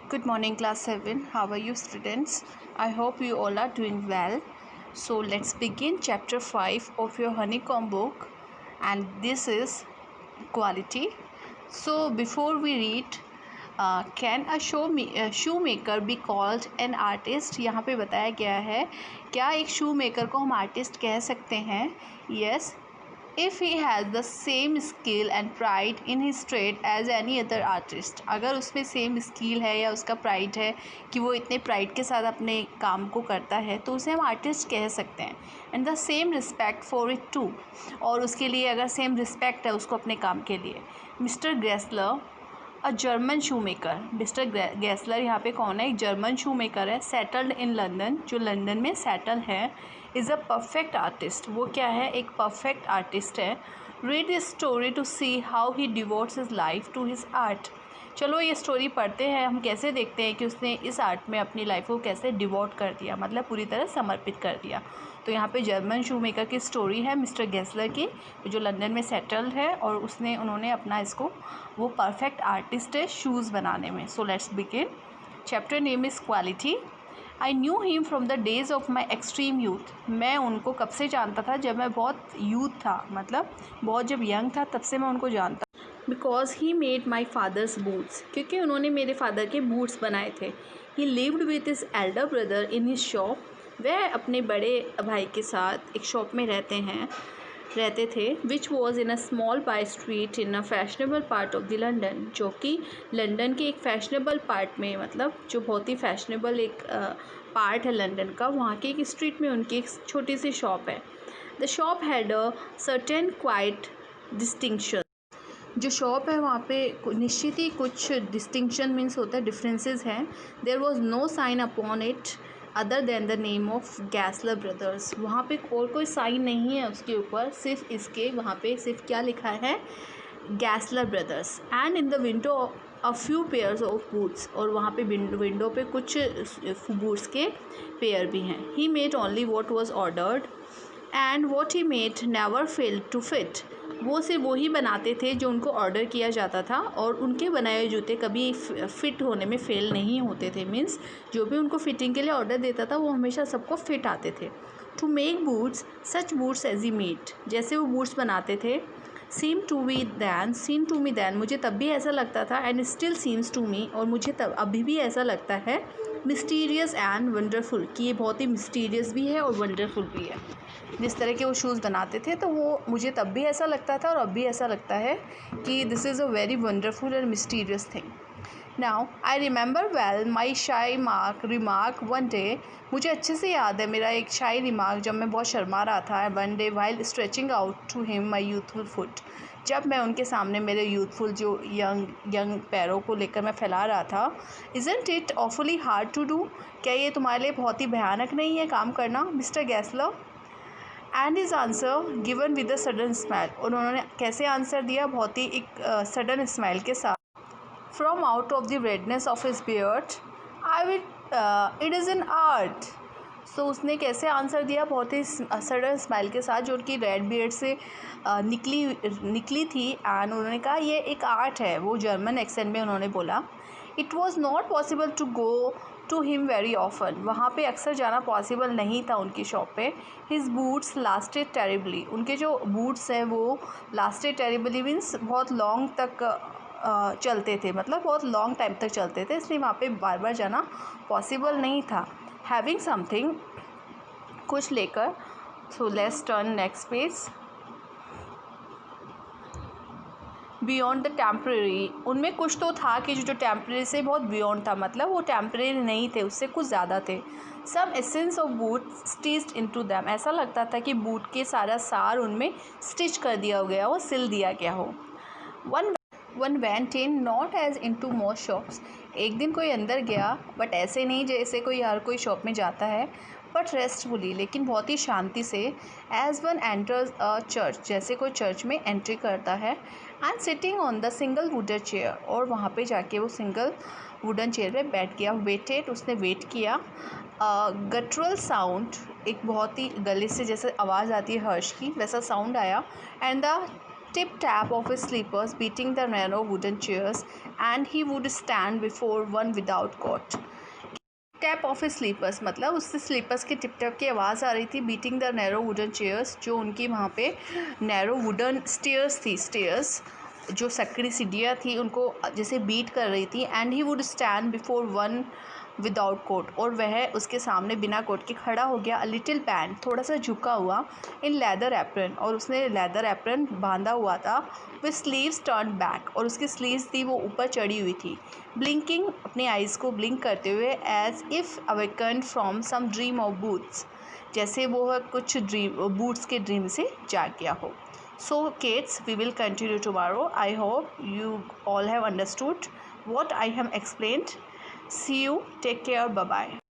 Good morning, class 7. How are you, students? I hope you all are doing well. So, let's begin chapter 5 of your honeycomb book, and this is quality. So, before we read, can a shoemaker be called an artist? यहाँ पे बताया गया है, क्या एक shoemaker को हम artist कह सकते हैं? Yes. If he has the same skill and pride in his trade as any other artist, अगर उसमें सेम स्किल है या उसका प्राइड है कि वो इतने प्राइड के साथ अपने काम को करता है तो उसे हम आर्टिस्ट कह सकते हैं. And the same respect for it too, और उसके लिए अगर सेम रिस्पेक्ट है उसको अपने काम के लिए. Mister Gessler a German shoemaker. Mister Gessler यहाँ पे कौन है? एक जर्मन शू मेकर है. सेटल्ड इन लंदन, जो लंदन में सेटल है. Is a perfect artist. वो क्या है? एक परफेक्ट आर्टिस्ट है. Read this story to see how he devotes his life to his art. चलो ये स्टोरी पढ़ते हैं, हम कैसे देखते हैं कि उसने इस आर्ट में अपनी लाइफ को कैसे डिवोट कर दिया, मतलब पूरी तरह समर्पित कर दिया. तो यहाँ पे जर्मन शू मेकर की स्टोरी है, मिस्टर गैसलर की, जो लंदन में सेटल्ड है और उन्होंने अपना इसको, वो परफेक्ट आर्टिस्ट है शूज़ बनाने में. So let's begin. Chapter name is quality. I knew him from the days of my extreme youth. मैं उनको कब से जानता था? जब मैं बहुत यूथ था, मतलब बहुत जब यंग था तब से मैं उनको जानता. Because he made my father's boots. क्योंकि उन्होंने मेरे फादर के बूट्स बनाए थे. ही lived with his Elder brother in his shop. वह अपने बड़े भाई के साथ एक शॉप में रहते थे. Which was in a small by street in a fashionable part of the London. जो कि लंदन के एक फैशनेबल पार्ट में, मतलब जो बहुत ही फैशनेबल एक पार्ट है लंदन का, वहाँ की एक स्ट्रीट में उनकी एक छोटी सी शॉप है. The shop had a certain quite distinction. जो शॉप है वहाँ पे निश्चित ही कुछ डिस्टिंक्शन मीन्स होता है, डिफरेंसेस हैं. There was no sign upon it other than the name of Gessler brothers. वहाँ पे और कोई साइन नहीं है उसके ऊपर, सिर्फ इसके वहाँ पे सिर्फ क्या लिखा है? Gessler brothers. And in the window a few pairs of boots. और वहाँ पे विंडो पे कुछ बूट्स के पेयर भी हैं. He made only what was ordered and what he made never fail to fit. वो सिर्फ वही बनाते थे जो उनको ऑर्डर किया जाता था, और उनके बनाए हुए जूते कभी फ़िट होने में फ़ेल नहीं होते थे. मीन्स जो भी उनको फिटिंग के लिए ऑर्डर देता था वो हमेशा सबको फिट आते थे. To make boots such boots as he made. जैसे वो बूट्स बनाते थे. Seen to me then. मुझे तब भी ऐसा लगता था. And still seems to me. और मुझे तब अभी भी ऐसा लगता है. Mysterious and wonderful. कि ये बहुत ही मिस्टीरियस भी है और वंडरफुल भी है. जिस तरह के वो शूज़ बनाते थे तो वो मुझे तब भी ऐसा लगता था और अब भी ऐसा लगता है कि this is a very wonderful and mysterious thing. Now I remember well my शाई रिमार्क वन डे. मुझे अच्छे से याद है मेरा एक शाई रिमार्क जब मैं बहुत शर्मा रहा था. One day while stretching out to him my youthful foot. जब मैं उनके सामने मेरे यूथफुल जो यंग पैरों को लेकर मैं फैला रहा था. Isn't it awfully hard to do. क्या ये तुम्हारे लिए बहुत ही भयानक नहीं है काम करना, mister Gessler? And is answer given with a sudden smile. और उन्होंने कैसे आंसर दिया? बहुत ही एक सडन स्माइल के साथ. From out of the redness of his beard. I will it is an art. So उसने कैसे आंसर दिया? बहुत ही सडन स्माइल के साथ, जो उनकी रेड बियर्ड से निकली थी. एंड उन्होंने कहा ये एक आर्ट है. वो जर्मन एक्सेंट में उन्होंने बोला. It was not possible to go to him very often. वहाँ पे अक्सर जाना पॉसिबल नहीं था उनकी शॉप पे. His boots lasted terribly. उनके जो बूट्स हैं वो लास्टेड टेरिबली मीन्स बहुत लॉन्ग तक चलते थे, मतलब बहुत लॉन्ग टाइम तक चलते थे, इसलिए वहाँ पे बार बार जाना पॉसिबल नहीं था. हैविंग समथिंग, कुछ लेकर. So let's turn next page. Beyond the temporary. उनमें कुछ तो था कि जो टेम्प्रेरी से बहुत बियॉन्ड था, मतलब वो टेम्प्रेरी नहीं थे, उससे कुछ ज़्यादा थे. Some essence of boot stitched into them. ऐसा लगता था कि बूट के सारा सार उनमें स्टिच कर दिया गया हो, सिल दिया गया हो. One went in not as in to most shops. एक दिन कोई अंदर गया, बट ऐसे नहीं जैसे कोई हर कोई शॉप में जाता है, बट रेस्टफुली, लेकिन बहुत ही शांति से. As one enters a church. जैसे कोई चर्च में एंट्री करता है. And sitting on the single wooden chair. और वहाँ पे जाके वो सिंगल वुडन चेयर पे बैठ गया. वेटेड. उसने वेट किया. गटरल साउंड. एक बहुत ही गले से जैसे आवाज़ आती है हर्ष की, वैसा साउंड आया. And the tip-tap of his slippers beating the narrow wooden chairs, and he would stand before one without coat. Tap of slippers मतलब उससे स्लीपर्स के टिप टैप की आवाज़ आ रही थी, beating the narrow wooden chairs, जो उनकी वहाँ पे नैरो वुडन स्टेयर्स थी, स्टेयर्स जो सकड़ी सीढ़ियाँ थी उनको जैसे बीट कर रही थी। And he would stand before one without coat, और वह उसके सामने बिना कोट के खड़ा हो गया। अ लिटिल पैंट, थोड़ा सा झुका हुआ, इन लेदर एप्रन, और उसने लेदर एप्रन बांधा हुआ था, विथ स्लीव्स टर्न बैक, और उसकी स्लीव्स थी वो ऊपर चढ़ी हुई थी। ब्लिंकिंग, अपने आइज़ को ब्लिंक करते हुए, as if awakened from some dream of boots, जैसे वो कुछ ड्रीम बूट्स के ड्रीम से जाग गया हो। So kids, we will continue tomorrow. I hope you all have understood what I have explained. See you. Take care. Bye bye.